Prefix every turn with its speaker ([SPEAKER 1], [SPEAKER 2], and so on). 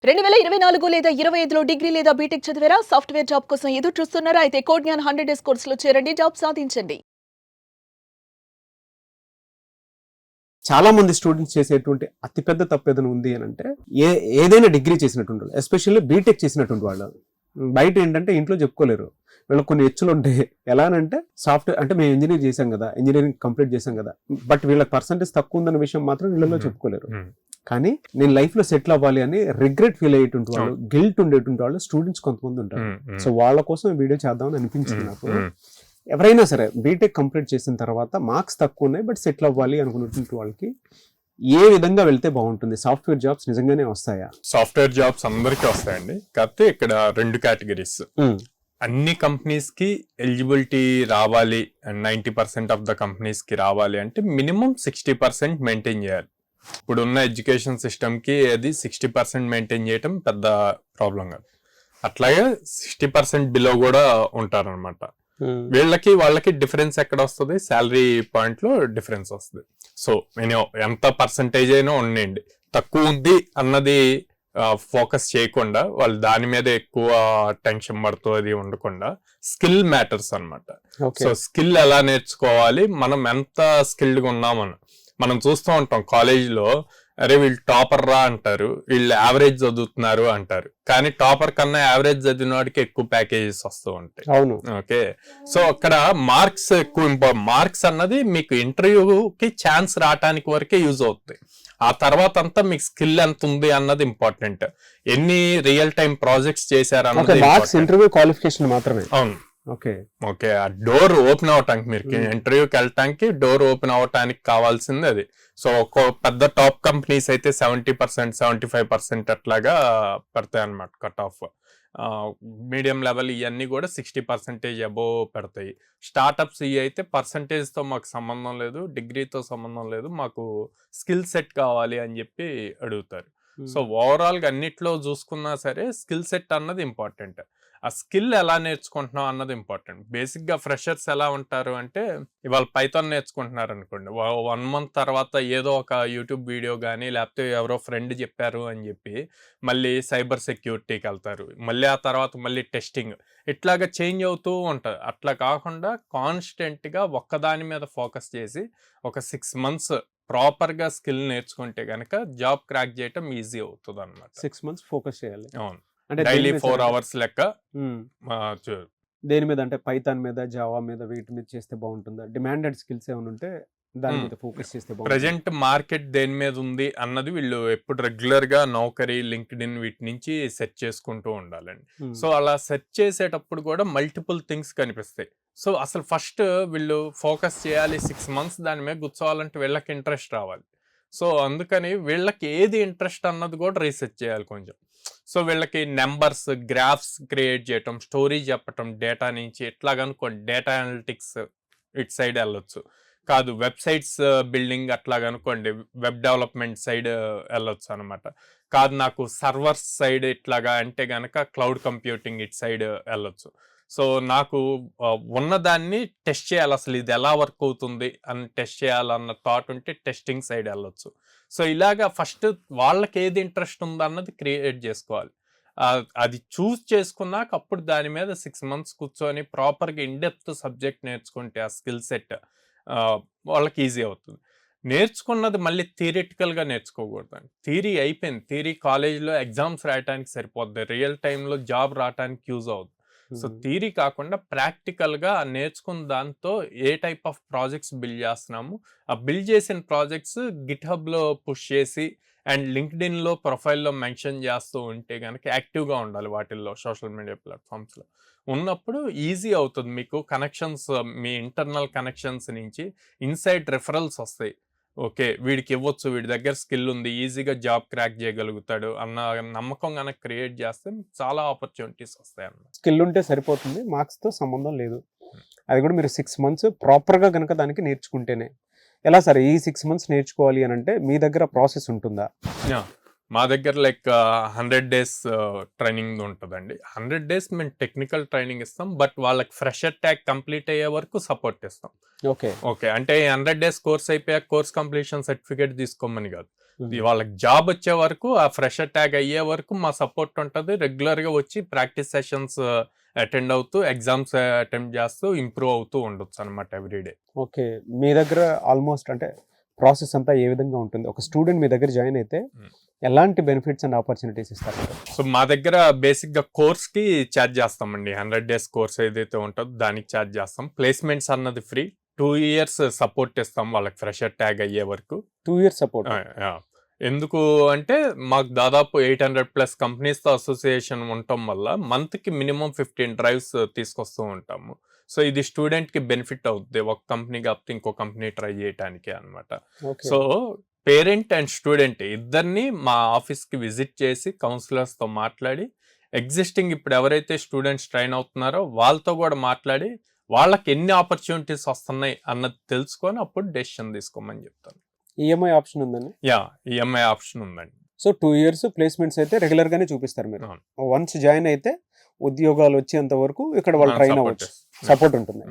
[SPEAKER 1] 2024 లేదా 25లో డిగ్రీ లేదా బీటెక్ చదివారా? సాఫ్ట్‌వేర్ జాబ్ కోసం ఎదురు చూస్తున్నారా? అయితే కోడ్ జ్ఞాన్ 100 డేస్ కోర్సులో చేరండి, జాబ్ సాధించండి.
[SPEAKER 2] చాలా మంది స్టూడెంట్స్ చేసేటువంటి అతిపెద్ద తప్పు ఏదైనా ఉంది అని అంటే ఏదైనా డిగ్రీ చేసినటువంటి వాళ్ళు, ఎస్పెషల్లీ బీటెక్ చేసినటువంటి వాళ్ళు బయట ఏంటంటే ఇంట్లో చెప్పుకోలేరు. వీళ్ళకి కొన్ని హెచ్చులు ఉంటాయి. ఎలా అంటే సాఫ్ట్వేర్ అంటే మేము ఇంజనీర్ చేసాం కదా, ఇంజనీరింగ్ కంప్లీట్ చేసాం కదా, బట్ వీళ్ళకి పర్సంటేజ్ తక్కువ ఉందన్న విషయం మాత్రం వీళ్ళలో చెప్పుకోలేరు. కానీ నేను లైఫ్ లో సెటిల్ అవ్వాలి అని రిగ్రెట్ ఫీల్ అయ్యేటువంటి వాళ్ళు, గిల్ట్ ఉండేటువంటి వాళ్ళు స్టూడెంట్స్ కొంతమంది ఉంటారు. సో వాళ్ళ కోసం వీడియో చేద్దామని అనిపించింది నాకు. ఎవరైనా సరే బీటెక్ కంప్లీట్ చేసిన తర్వాత మార్క్స్ తక్కువ ఉన్నాయి బట్ సెటిల్ అవ్వాలి అనుకున్నటువంటి వాళ్ళకి ఏ విధంగా వెళ్తే బాగుంటుంది? సాఫ్ట్వేర్ జాబ్స్ నిజంగానే వస్తాయా?
[SPEAKER 3] సాఫ్ట్వేర్ జాబ్స్ అందరికీ వస్తాయండి. కాకపోతే ఇక్కడ 2 కేటగిరీస్. అన్ని కంపెనీస్ కి ఎలిజిబిలిటీ రావాలి, 90% ఆఫ్ ద కంపెనీస్ కి రావాలి అంటే మినిమం 60% మెయింటైన్ చేయాలి. ఇప్పుడున్న ఎడ్యుకేషన్ సిస్టమ్ కి అది 60% మెయింటైన్ చేయటం పెద్ద ప్రాబ్లం కాదు. అట్లాగే 60% బిలో కూడా ఉంటారనమాట. వాళ్ళకి డిఫరెన్స్ ఎక్కడ వస్తుంది? శాలరీ పాయింట్ లో డిఫరెన్స్ వస్తుంది. సో నేను ఎంత పర్సంటేజ్ అయినా ఉండండి, తక్కువ ఉంది అన్నది ఫోకస్ చేయకుండా, వాళ్ళు దాని మీద ఎక్కువ టెన్షన్ పడుతూ అది ఉండకుండా స్కిల్ మ్యాటర్స్ అనమాట. సో స్కిల్ ఎలా నేర్చుకోవాలి, మనం ఎంత స్కిల్డ్గా ఉన్నామని మనం చూస్తూ ఉంటాం. కాలేజీలో అరే వీళ్ళు టాపర్ రా అంటారు, వీళ్ళు యావరేజ్ చదువుతున్నారు అంటారు, కానీ టాపర్ కన్నా యావరేజ్ చదివిన వాడికి ఎక్కువ ప్యాకేజెస్ వస్తూ ఉంటాయి.
[SPEAKER 2] అవును,
[SPEAKER 3] ఓకే. సో అక్కడ మార్క్స్ ఎక్కువ మార్క్స్ అన్నది మీకు ఇంటర్వ్యూకి ఛాన్స్ రావటానికి వరకే యూజ్ అవుతుంది. ఆ తర్వాత అంతా మీకు స్కిల్ ఎంత ఉంది అన్నది ఇంపార్టెంట్. ఎన్ని రియల్ టైం ప్రాజెక్ట్స్ చేశారు అన్నది
[SPEAKER 2] ఇంటర్వ్యూ క్వాలిఫికేషన్ మాత్రమే.
[SPEAKER 3] అవును, ఓకే. ఆ డోర్ ఓపెన్ అవటానికి, మీరు ఇంటర్వ్యూకి వెళ్ళటానికి డోర్ ఓపెన్ అవటానికి కావాల్సింది అది. సో ఒక పెద్ద టాప్ కంపెనీస్ అయితే 70%, 75% అట్లాగా పెడతాయి అనమాట కట్ ఆఫ్. మీడియం లెవెల్ ఇవన్నీ కూడా 60% అబోవ్ పెడతాయి. స్టార్టప్స్ ఇవి అయితే పర్సంటేజ్తో మాకు సంబంధం లేదు, డిగ్రీతో సంబంధం లేదు, మాకు స్కిల్ సెట్ కావాలి అని చెప్పి అడుగుతారు. సో ఓవరాల్గా అన్నిట్లో చూసుకున్నా సరే స్కిల్ సెట్ అన్నది ఇంపార్టెంట్. ఆ స్కిల్ ఎలా నేర్చుకుంటున్నాం అన్నది ఇంపార్టెంట్. బేసిక్గా ఫ్రెషర్స్ ఎలా ఉంటారు అంటే, ఇవాళ పైథాన్ నేర్చుకుంటున్నారు అనుకోండి, 1 month తర్వాత ఏదో ఒక యూట్యూబ్ వీడియో కానీ లేకపోతే ఎవరో ఫ్రెండ్ చెప్పారు అని చెప్పి మళ్ళీ సైబర్ సెక్యూరిటీకి వెళ్తారు, మళ్ళీ ఆ తర్వాత మళ్ళీ టెస్టింగ్, ఇట్లాగా చేంజ్ అవుతూ ఉంటుంది. అట్లా కాకుండా కాన్స్టెంట్గా ఒక్కదాని మీద ఫోకస్ చేసి ఒక 6 months ప్రాపర్గా స్కిల్ నేర్చుకుంటే కనుక జాబ్ క్రాక్ చేయటం ఈజీ అవుతుంది అనమాట.
[SPEAKER 2] 6 months ఫోకస్ చేయాలి.
[SPEAKER 3] అవును, డైలీ 4 hours లెక్క.
[SPEAKER 2] దేని మీద అంటే పైథాన్ మీద, జావా మీద, వీటి మీద చేస్తే బాగుంటుందా? డిమాండెడ్ స్కిల్స్ ఏమైనా ఉంటే దాని మీద ఫోకస్ చేస్తే బాగుంటుంది.
[SPEAKER 3] ప్రెజెంట్ మార్కెట్ దేని మీద ఉంది అన్నది వీళ్ళు ఎప్పుడు రెగ్యులర్ గా నౌకరీ, లింక్డ్ఇన్ వీటి నుంచి సెర్చ్ చేసుకుంటూ ఉండాలండి. సో అలా సెర్చ్ చేసేటప్పుడు కూడా మల్టిపుల్ థింగ్స్ కనిపిస్తాయి. సో అసలు ఫస్ట్ వీళ్ళు ఫోకస్ చేయాలి, 6 months దాని మీద కూర్చోవాలంటే వీళ్ళకి ఇంట్రెస్ట్ రావాలి. సో అందుకని వీళ్ళకి ఏది ఇంట్రెస్ట్ అన్నది కూడా రీసెర్చ్ చేయాలి కొంచెం. సో వీళ్ళకి నెంబర్స్, గ్రాఫ్స్ క్రియేట్ చేయటం, స్టోరీ చెప్పటం డేటా నుంచి, ఎట్లాగనుకోండి డేటా అనలిటిక్స్ ఇటు సైడ్ వెళ్ళొచ్చు. కాదు వెబ్సైట్స్ బిల్డింగ్ అట్లాగనుకోండి వెబ్ డెవలప్మెంట్ సైడ్ వెళ్ళొచ్చు అనమాట. కాదు నాకు సర్వర్స్ సైడ్ ఇట్లాగా అంటే గనక క్లౌడ్ కంప్యూటింగ్ ఇటు సైడ్ వెళ్ళొచ్చు. సో నాకు ఉన్నదాన్ని టెస్ట్ చేయాలి, అసలు ఇది ఎలా వర్క్ అవుతుంది అని టెస్ట్ చేయాలన్న థాట్ ఉంటే టెస్టింగ్ సైడ్ వెళ్ళొచ్చు. సో ఇలాగా ఫస్ట్ వాళ్ళకి ఏది ఇంట్రెస్ట్ ఉందో అన్నది క్రియేట్ చేసుకోవాలి. అది చూస్ చేసుకున్నాక అప్పుడు దాని మీద 6 months కూర్చొని ప్రాపర్గా ఇన్డెప్త్ సబ్జెక్ట్ నేర్చుకుంటే ఆ స్కిల్ సెట్ వాళ్ళకి ఈజీ అవుతుంది. నేర్చుకున్నది మళ్ళీ థియరిటికల్గా నేర్చుకోకూడదండి. థియరీ అయిపోయింది, థియరీ కాలేజ్లో ఎగ్జామ్స్ రాయటానికి సరిపోద్ది, రియల్ టైంలో జాబ్ రావడానికి యూజ్ అవుతుంది. సో థియరీ కాకుండా ప్రాక్టికల్గా నేర్చుకున్న దాంతో ఏ టైప్ ఆఫ్ ప్రాజెక్ట్స్ బిల్డ్ చేస్తున్నాము, ఆ బిల్డ్ చేసిన ప్రాజెక్ట్స్ గిట్హబ్లో పుష్ చేసి అండ్ లింక్డ్ఇన్లో ప్రొఫైల్లో మెన్షన్ చేస్తూ ఉంటే కనుక యాక్టివ్గా ఉండాలి వాటిల్లో, సోషల్ మీడియా ప్లాట్ఫామ్స్లో ఉన్నప్పుడు ఈజీ అవుతుంది మీకు. కనెక్షన్స్, మీ ఇంటర్నల్ కనెక్షన్స్ నుంచి ఇన్సైడ్ రెఫరల్స్ వస్తాయి. ఓకే వీడికి ఇవ్వచ్చు, వీడి దగ్గర స్కిల్ ఉంది, ఈజీగా జాబ్ క్రాక్ చేయగలుగుతాడు అన్న నమ్మకం కనుక క్రియేట్ చేస్తే చాలా ఆపర్చునిటీస్ వస్తాయి అన్నమాట.
[SPEAKER 2] స్కిల్ ఉంటే సరిపోతుంది, మార్క్స్తో సంబంధం లేదు. అది కూడా మీరు 6 months ప్రాపర్గా కనుక దానికి నేర్చుకుంటేనే. ఎలా సరే ఈ 6 months నేర్చుకోవాలి అని అంటే మీ దగ్గర ప్రాసెస్ ఉంటుందా?
[SPEAKER 3] మా దగ్గర లైక్ 100 డేస్ ట్రైనింగ్ ఉంటుందండి. 100 డేస్ మేము టెక్నికల్ ట్రైనింగ్ ఇస్తాం. బట్ వాళ్ళకి ఫ్రెషర్ ట్యాగ్ కంప్లీట్ అయ్యే వరకు సపోర్ట్ ఇస్తాం.
[SPEAKER 2] ఓకే.
[SPEAKER 3] ఓకే. అంటే 100 డేస్ కోర్స్ అయిపోయాక కోర్స్ కంప్లీషన్ సర్టిఫికేట్ తీసుకోమని కాదు. వాళ్ళకి జాబ్ వచ్చే వరకు, ఆ ఫ్రెషర్ ట్యాగ్ అయ్యే వరకు మా సపోర్ట్ ఉంటుంది. రెగ్యులర్గా వచ్చి ప్రాక్టీస్ సెషన్స్ అటెండ్ అవుతూ, ఎగ్జామ్స్ అటెంప్ట్ చేస్తూ ఇంప్రూవ్ అవుతూ ఉండొచ్చు అనమాట ఎవ్రీడే.
[SPEAKER 2] ఓకే. మీ దగ్గర ఆల్మోస్ట్ అంటే ప్రాసెస్ అంతా ఏ విధంగా ఉంటుంది? ఒక స్టూడెంట్ మీ దగ్గర జాయిన్ అయితే ఎలాంటి బెనిఫిట్స్ అండ్ ఆపర్చునిటీస్ ఇస్తారు?
[SPEAKER 3] సో మా దగ్గర బేసిక్గా కోర్స్కి ఛార్జ్ చేస్తామండి. 100 డేస్ కోర్స్ ఏదైతే ఉంటుందో దానికి ఛార్జ్ చేస్తాం. ప్లేస్మెంట్స్ అన్నది ఫ్రీ. 2 years సపోర్ట్ ఇస్తాం వాళ్ళకి ఫ్రెషర్ ట్యాగ్ అయ్యే వరకు.
[SPEAKER 2] 2 years సపోర్ట్.
[SPEAKER 3] ఎందుకు అంటే మాకు దాదాపు 800+ కంపెనీస్తో అసోసియేషన్ ఉండటం వల్ల మంత్కి మినిమం 15 డ్రైవ్స్ తీసుకొస్తూ ఉంటాము. సో ఇది స్టూడెంట్కి బెనిఫిట్ అవుతుంది, ఒక కంపెనీ కాకపోతే ఇంకో కంపెనీ ట్రై చేయడానికి అనమాట. సో పేరెంట్ అండ్ స్టూడెంట్ ఇద్దరిని మా ఆఫీస్కి విజిట్ చేసి కౌన్సిలర్స్తో మాట్లాడి, ఎగ్జిస్టింగ్ ఇప్పుడు ఎవరైతే స్టూడెంట్స్ ట్రైన్ అవుతున్నారో వాళ్ళతో కూడా మాట్లాడి వాళ్ళకి ఎన్ని ఆపర్చునిటీస్ వస్తున్నాయి అన్నది తెలుసుకొని అప్పుడు డెసిషన్ తీసుకోమని చెప్తాను.
[SPEAKER 2] ఈఎంఐ ఆప్షన్ ఉందండి?
[SPEAKER 3] ఈఎంఐ ఆప్షన్ ఉందండి.
[SPEAKER 2] సో 2 years ప్లేస్మెంట్స్ అయితే రెగ్యులర్ గానే చూపిస్తారు మీరు. వన్స్ జాయిన్ అయితే ఉద్యోగాలు వచ్చేంత వరకు ఇక్కడ వాళ్ళు ట్రైన్ అవ్వచ్చు, సపోర్ట్ ఉంటుంది.